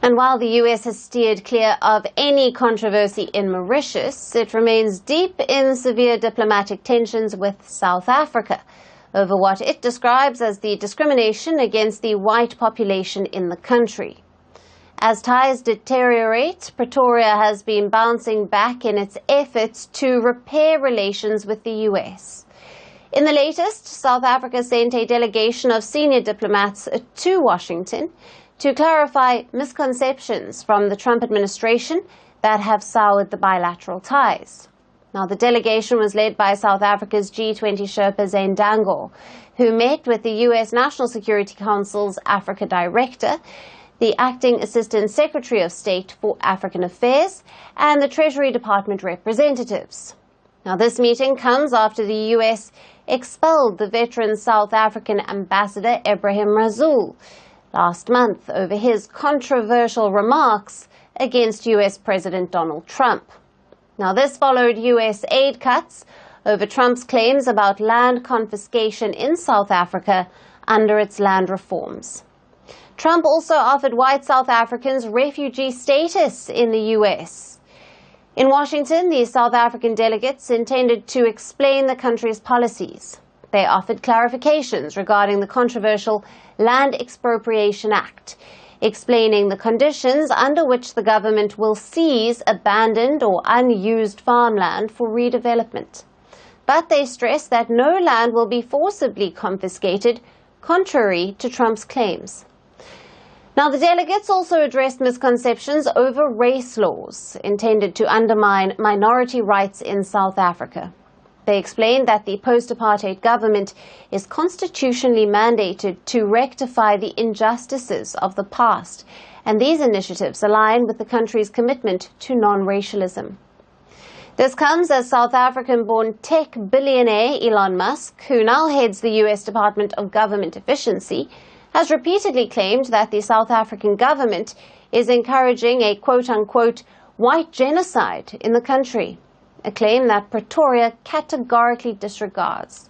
And while the US has steered clear of any controversy in Mauritius, it remains deep in severe diplomatic tensions with South Africa over what it describes as the discrimination against the white population in the country. As ties deteriorate, Pretoria has been bouncing back in its efforts to repair relations with the US. In the latest, South Africa sent a delegation of senior diplomats to Washington to clarify misconceptions from the Trump administration that have soured the bilateral ties. Now, the delegation was led by South Africa's G20 Sherpa Zane Dangor, who met with the US National Security Council's Africa Director, the Acting Assistant Secretary of State for African Affairs, and the Treasury Department representatives. Now, this meeting comes after the US expelled the veteran South African ambassador Ebrahim Rasool last month over his controversial remarks against US President Donald Trump. Now, this followed US aid cuts over Trump's claims about land confiscation in South Africa under its land reforms. Trump also offered white South Africans refugee status in the US. In Washington, the South African delegates intended to explain the country's policies. They offered clarifications regarding the controversial Land Expropriation Act, explaining the conditions under which the government will seize abandoned or unused farmland for redevelopment. But they stressed that no land will be forcibly confiscated, contrary to Trump's claims. Now, the delegates also addressed misconceptions over race laws intended to undermine minority rights in South Africa. They explained that the post-apartheid government is constitutionally mandated to rectify the injustices of the past, and these initiatives align with the country's commitment to non-racialism. This comes as South African-born tech billionaire Elon Musk, who now heads the US Department of Government Efficiency, has repeatedly claimed that the South African government is encouraging a quote-unquote white genocide in the country, a claim that Pretoria categorically disregards.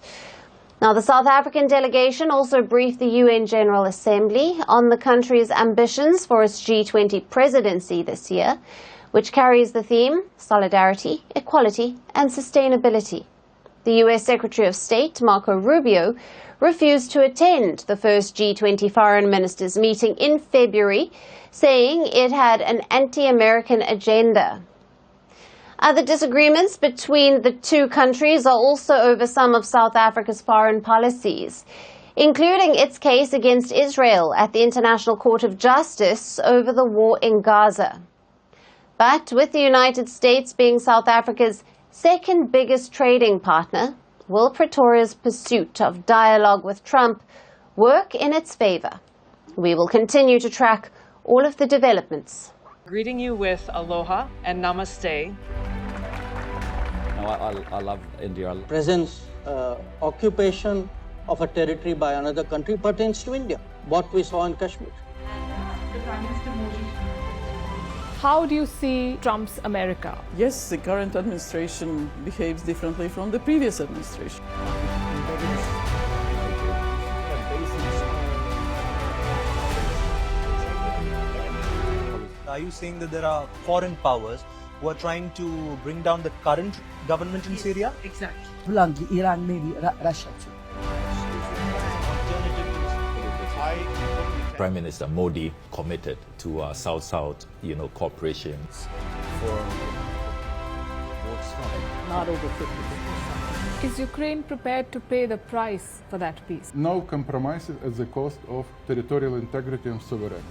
Now, the South African delegation also briefed the UN General Assembly on the country's ambitions for its G20 presidency this year, which carries the theme solidarity, equality, and sustainability. The US Secretary of State, Marco Rubio, refused to attend the first G20 foreign ministers meeting in February, saying it had an anti-American agenda. Other disagreements between the two countries are also over some of South Africa's foreign policies, including its case against Israel at the International Court of Justice over the war in Gaza. But with the United States being South Africa's second biggest trading partner, will Pretoria's pursuit of dialogue with Trump work in its favor? We will continue to track all of the developments. Greeting you with aloha and namaste. I love India. Presence, occupation of a territory by another country pertains to India, what we saw in Kashmir. The Prime Minister Modi. How do you see Trump's America? Yes, the current administration behaves differently from the previous administration. Are you saying that there are foreign powers who are trying to bring down the current government in Syria? Exactly. Bluntly, Iran, maybe Russia too. Prime Minister Modi committed to South-South, cooperation. Not over 50%. Is Ukraine prepared to pay the price for that peace? No compromises at the cost of territorial integrity and sovereignty.